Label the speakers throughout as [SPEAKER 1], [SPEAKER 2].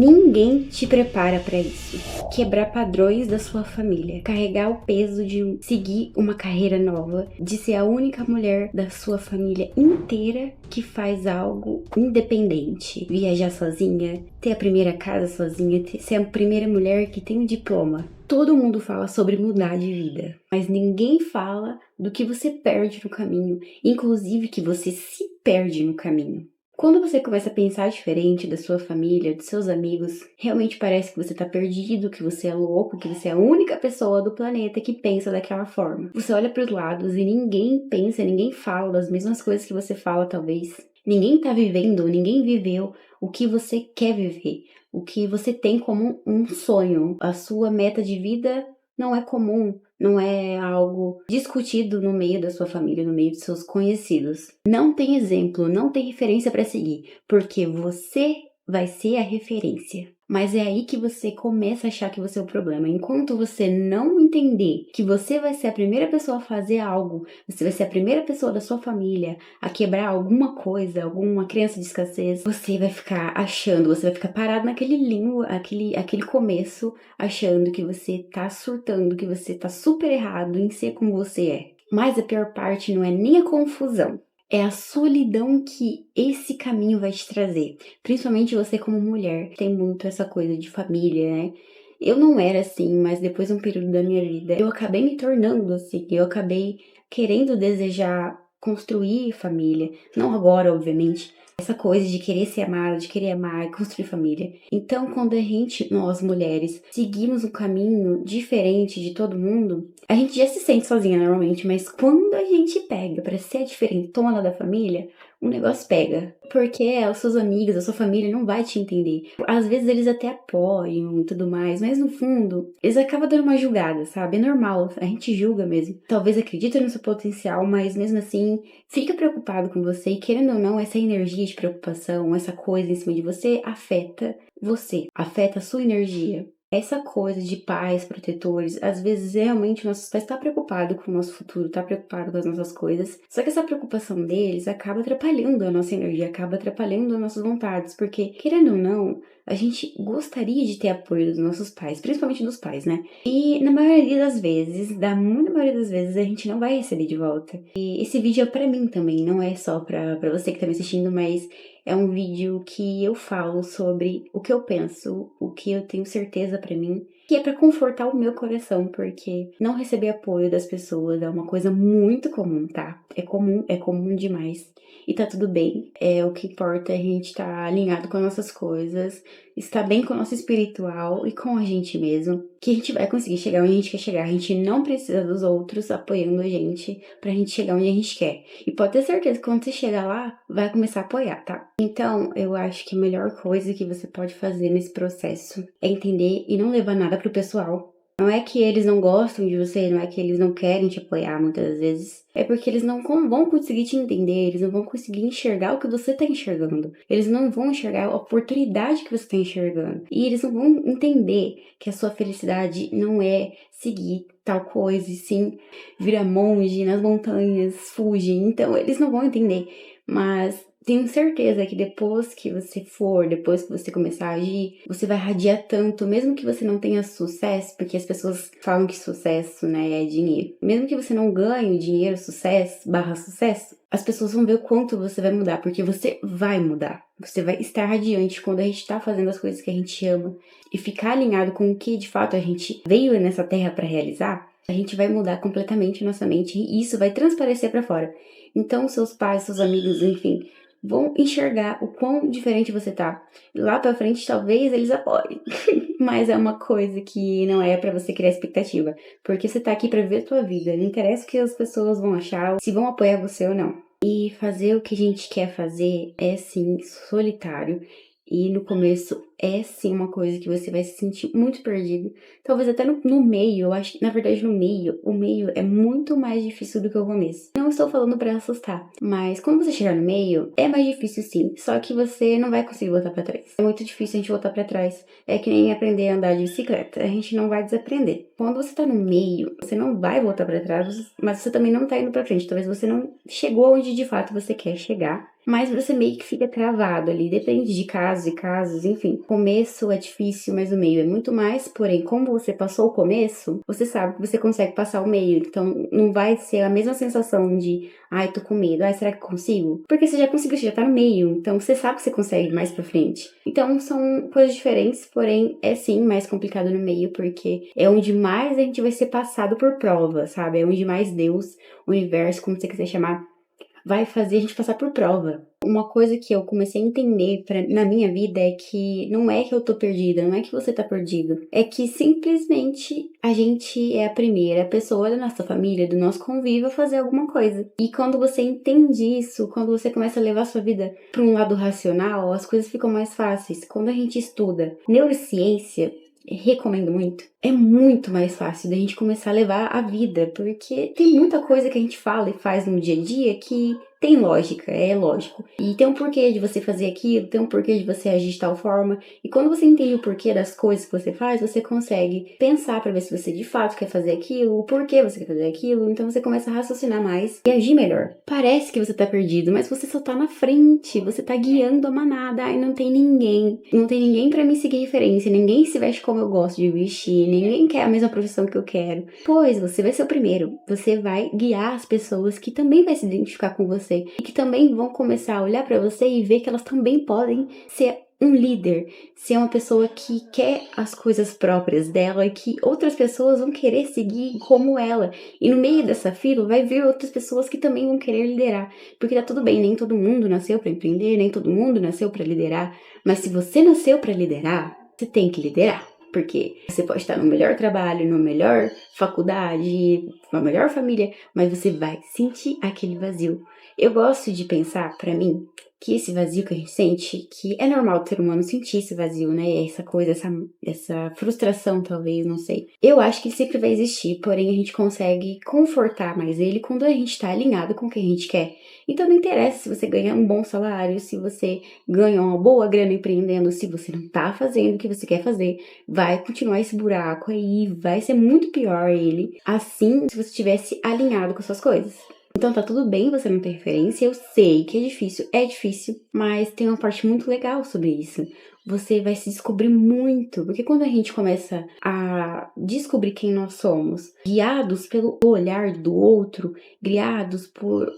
[SPEAKER 1] Ninguém te prepara para isso. Quebrar padrões da sua família, carregar o peso de seguir uma carreira nova, de ser a única mulher da sua família inteira que faz algo independente, viajar sozinha, ter a primeira casa sozinha, ser a primeira mulher que tem um diploma. Todo mundo fala sobre mudar de vida, mas ninguém fala do que você perde no caminho, inclusive que você se perde no caminho. Quando você começa a pensar diferente da sua família, dos seus amigos, realmente parece que você tá perdido, que você é louco, que você é a única pessoa do planeta que pensa daquela forma. Você olha pros lados e ninguém pensa, ninguém fala das mesmas coisas que você fala, talvez. Ninguém tá vivendo, ninguém viveu o que você quer viver, o que você tem como um sonho. A sua meta de vida não é comum, não é algo discutido no meio da sua família, no meio de seus conhecidos. Não tem exemplo, não tem referência para seguir, porque você vai ser a referência. Mas é aí que você começa a achar que você é o problema. Enquanto você não entender que você vai ser a primeira pessoa a fazer algo, você vai ser a primeira pessoa da sua família a quebrar alguma coisa, alguma crença de escassez, você vai ficar achando, você vai ficar parado naquele limbo, aquele começo, achando que você tá surtando, que você tá super errado em ser como você é. Mas a pior parte não é nem a confusão, é a solidão que esse caminho vai te trazer. Principalmente você como mulher, tem muito essa coisa de família, né? Eu não era assim, mas depois de um período da minha vida, eu acabei me tornando assim. Eu acabei querendo desejar construir família. Não agora, obviamente. Essa coisa de querer ser amada, de querer amar e construir família. Então, quando nós mulheres, seguimos um caminho diferente de todo mundo, a gente já se sente sozinha normalmente, mas quando a gente pega pra ser a diferentona da família, o negócio pega. Porque os seus amigos, a sua família não vai te entender. Às vezes eles até apoiam e tudo mais, mas no fundo, eles acabam dando uma julgada, sabe? É normal, a gente julga mesmo. Talvez acredita no seu potencial, mas mesmo assim, fica preocupado com você. E querendo ou não, essa energia de preocupação, essa coisa em cima de você, afeta a sua energia. Essa coisa de pais protetores, às vezes realmente nossos pais estão preocupados com o nosso futuro, tá preocupado com as nossas coisas. Só que essa preocupação deles acaba atrapalhando a nossa energia, acaba atrapalhando as nossas vontades, porque querendo ou não, a gente gostaria de ter apoio dos nossos pais, principalmente dos pais, né? E na maioria das vezes, da muita maioria das vezes, a gente não vai receber de volta. E esse vídeo é pra mim também, não é só pra você que tá me assistindo, mas é um vídeo que eu falo sobre o que eu penso, o que eu tenho certeza pra mim, que é pra confortar o meu coração, porque não receber apoio das pessoas é uma coisa muito comum, tá? É comum demais. E tá tudo bem. O que importa é a gente estar alinhado com as nossas coisas, estar bem com o nosso espiritual e com a gente mesmo, que a gente vai conseguir chegar onde a gente quer chegar. A gente não precisa dos outros apoiando a gente pra gente chegar onde a gente quer. E pode ter certeza que quando você chegar lá, vai começar a apoiar, tá? Então, eu acho que a melhor coisa que você pode fazer nesse processo é entender e não levar nada pro pessoal. Não é que eles não gostam de você, não é que eles não querem te apoiar muitas vezes. É porque eles não vão conseguir te entender, eles não vão conseguir enxergar o que você tá enxergando. Eles não vão enxergar a oportunidade que você tá enxergando. E eles não vão entender que a sua felicidade não é seguir tal coisa, e sim virar monge nas montanhas, fugir. Então, eles não vão entender. Mas tenho certeza que depois que você começar a agir, você vai radiar tanto, mesmo que você não tenha sucesso, porque as pessoas falam que sucesso, né, é dinheiro. Mesmo que você não ganhe o dinheiro, sucesso, as pessoas vão ver o quanto você vai mudar, porque você vai mudar. Você vai estar radiante quando a gente tá fazendo as coisas que a gente ama e ficar alinhado com o que de fato a gente veio nessa terra para realizar. A gente vai mudar completamente nossa mente e isso vai transparecer para fora. Então, seus pais, seus amigos, enfim, vão enxergar o quão diferente você tá. Lá pra frente, talvez eles apoiem. Mas é uma coisa que não é pra você criar expectativa. Porque você tá aqui pra viver a tua vida. Não interessa o que as pessoas vão achar, se vão apoiar você ou não. E fazer o que a gente quer fazer é sim solitário. E no começo é sim uma coisa que você vai se sentir muito perdido. Talvez até no meio, eu acho que na verdade o meio é muito mais difícil do que o começo. Não estou falando pra assustar, mas quando você chegar no meio, é mais difícil sim. Só que você não vai conseguir voltar pra trás. É muito difícil a gente voltar pra trás. É que nem aprender a andar de bicicleta. A gente não vai desaprender. Quando você tá no meio, você não vai voltar pra trás, mas você também não tá indo pra frente. Talvez você não chegou onde de fato você quer chegar. mas você meio que fica travado ali, depende de casos e casos, enfim. O começo é difícil, mas o meio é muito mais, porém, como você passou o começo, você sabe que você consegue passar o meio, então não vai ser a mesma sensação de, ai, tô com medo, ai, será que consigo? Porque você já conseguiu, você já tá no meio, então você sabe que você consegue mais pra frente. Então são coisas diferentes, porém é sim mais complicado no meio, porque é onde mais a gente vai ser passado por prova, sabe? É onde mais Deus, o universo, como você quiser chamar, vai fazer a gente passar por prova. Uma coisa que eu comecei a entender na minha vida é que não é que eu tô perdida, não é que você tá perdido. É que simplesmente a gente é a primeira pessoa da nossa família, do nosso convívio a fazer alguma coisa. E quando você entende isso, quando você começa a levar a sua vida para um lado racional, as coisas ficam mais fáceis. Quando a gente estuda neurociência, recomendo muito. É muito mais fácil da gente começar a levar a vida, porque tem muita coisa que a gente fala e faz no dia a dia que tem lógica, é lógico. E tem um porquê de você fazer aquilo, tem um porquê de você agir de tal forma. E quando você entende o porquê das coisas que você faz, você consegue pensar pra ver se você de fato quer fazer aquilo, o porquê você quer fazer aquilo. Então você começa a raciocinar mais e agir melhor. Parece que você tá perdido, mas você só tá na frente, você tá guiando a manada. Ai, não tem ninguém. Não tem ninguém pra me seguir referência, ninguém se veste como eu gosto de vestir, ninguém quer a mesma profissão que eu quero. Pois você vai ser o primeiro. Você vai guiar as pessoas que também vai se identificar com você e que também vão começar a olhar pra você e ver que elas também podem ser um líder, ser uma pessoa que quer as coisas próprias dela e que outras pessoas vão querer seguir como ela. E no meio dessa fila vai vir outras pessoas que também vão querer liderar, porque tá tudo bem, nem todo mundo nasceu pra empreender, nem todo mundo nasceu pra liderar, mas se você nasceu pra liderar, você tem que liderar. Porque você pode estar no melhor trabalho, na melhor faculdade, na melhor família, mas você vai sentir aquele vazio. Eu gosto de pensar, pra mim, que esse vazio que a gente sente, que é normal o ser humano sentir esse vazio, né? Essa coisa, essa frustração, talvez, não sei. Eu acho que ele sempre vai existir, porém a gente consegue confortar mais ele quando a gente tá alinhado com o que a gente quer. Então não interessa se você ganha um bom salário, se você ganha uma boa grana empreendendo, se você não tá fazendo o que você quer fazer, vai continuar esse buraco aí, vai ser muito pior ele, assim, se você estivesse alinhado com suas coisas. Então tá tudo bem você não ter referência, eu sei que é difícil, mas tem uma parte muito legal sobre isso. Você vai se descobrir muito, porque quando a gente começa a descobrir quem nós somos, guiados pelo olhar do outro, guiados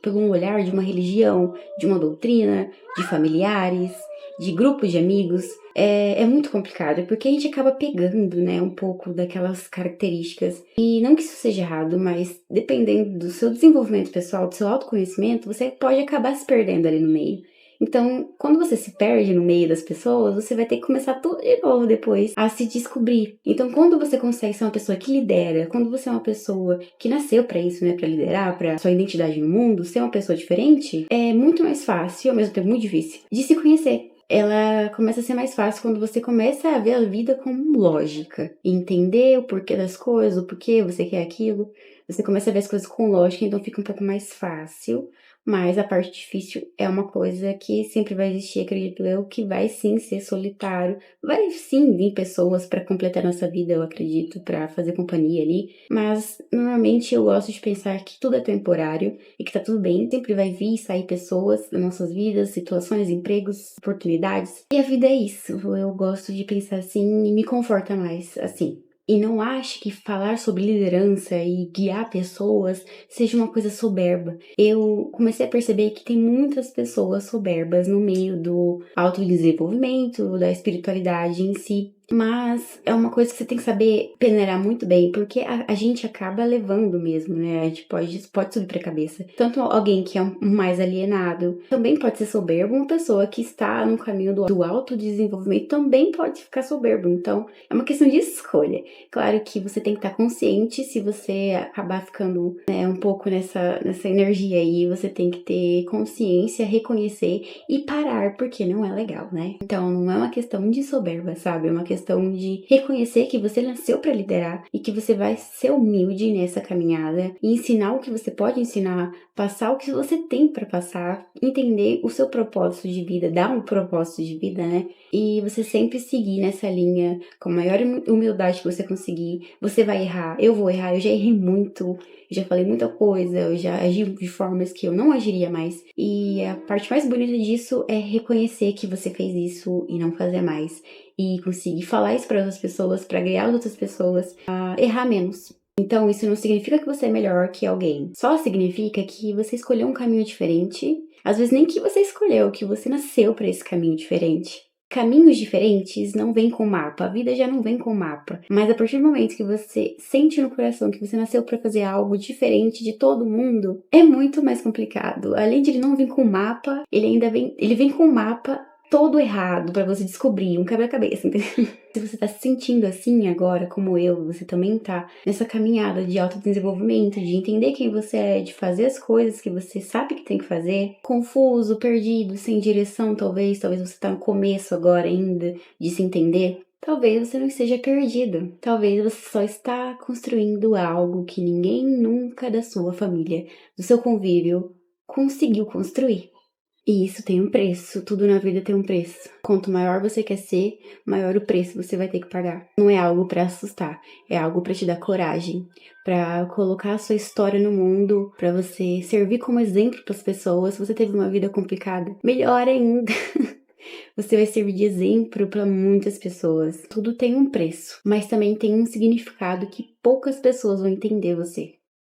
[SPEAKER 1] pelo olhar de uma religião, de uma doutrina, de familiares, de grupos de amigos, é muito complicado, porque a gente acaba pegando, né, um pouco daquelas características. E não que isso seja errado, mas dependendo do seu desenvolvimento pessoal, do seu autoconhecimento, você pode acabar se perdendo ali no meio. Então, quando você se perde no meio das pessoas, você vai ter que começar tudo de novo depois a se descobrir. Então, quando você consegue ser uma pessoa que lidera, quando você é uma pessoa que nasceu pra isso, né, pra liderar, pra sua identidade no mundo, ser uma pessoa diferente, é muito mais fácil, e ao mesmo tempo muito difícil, de se conhecer. Ela começa a ser mais fácil quando você começa a ver a vida como lógica, entender o porquê das coisas, o porquê você quer aquilo. Você começa a ver as coisas com lógica, então fica um pouco mais fácil. Mas a parte difícil é uma coisa que sempre vai existir, acredito eu, que vai sim ser solitário. Vai sim vir pessoas para completar nossa vida, eu acredito, para fazer companhia ali. Mas normalmente eu gosto de pensar que tudo é temporário e que tá tudo bem. Sempre vai vir e sair pessoas das nossas vidas, situações, empregos, oportunidades. E a vida é isso. Eu gosto de pensar assim e me conforta mais assim. E não acho que falar sobre liderança e guiar pessoas seja uma coisa soberba. Eu comecei a perceber que tem muitas pessoas soberbas no meio do autodesenvolvimento, da espiritualidade em si. Mas é uma coisa que você tem que saber peneirar muito bem, porque a gente acaba levando mesmo, né? A gente pode subir pra cabeça. Tanto alguém que é mais alienado também pode ser soberbo, uma pessoa que está no caminho do autodesenvolvimento também pode ficar soberbo. Então, é uma questão de escolha. Claro que você tem que estar consciente se você acabar ficando, né, um pouco nessa energia aí, você tem que ter consciência, reconhecer e parar, porque não é legal, né? Então, não é uma questão de soberba, sabe? É uma questão questão de reconhecer que você nasceu para liderar e que você vai ser humilde nessa caminhada e ensinar o que você pode ensinar, passar o que você tem para passar, entender o seu propósito de vida, dar um propósito de vida, né? E você sempre seguir nessa linha com a maior humildade que você conseguir. Você vai errar, eu vou errar, eu já errei muito, já falei muita coisa, eu já agi de formas que eu não agiria mais. E a parte mais bonita disso é reconhecer que você fez isso e não fazer mais. E conseguir falar isso para outras pessoas, para ganhar as outras pessoas a errar menos. Então, isso não significa que você é melhor que alguém. Só significa que você escolheu um caminho diferente. Às vezes nem que você escolheu, que você nasceu para esse caminho diferente. Caminhos diferentes não vêm com mapa, a vida já não vem com mapa. Mas a partir do momento que você sente no coração que você nasceu para fazer algo diferente de todo mundo, é muito mais complicado. Além de ele não vir com mapa, ele vem com mapa todo errado para você descobrir, um quebra-cabeça, entendeu? Se você tá se sentindo assim agora, como eu, você também tá nessa caminhada de autodesenvolvimento, de entender quem você é, de fazer as coisas que você sabe que tem que fazer, confuso, perdido, sem direção, talvez você tá no começo agora ainda de se entender. Talvez você não esteja perdido. Talvez você só está construindo algo que ninguém nunca da sua família, do seu convívio, conseguiu construir. E isso tem um preço, tudo na vida tem um preço. Quanto maior você quer ser, maior o preço você vai ter que pagar. Não é algo pra assustar, é algo pra te dar coragem, pra colocar a sua história no mundo, pra você servir como exemplo pras pessoas. Se você teve uma vida complicada, melhor ainda. Você vai servir de exemplo para muitas pessoas. Tudo tem um preço, mas também tem um significado que poucas pessoas vão entender você.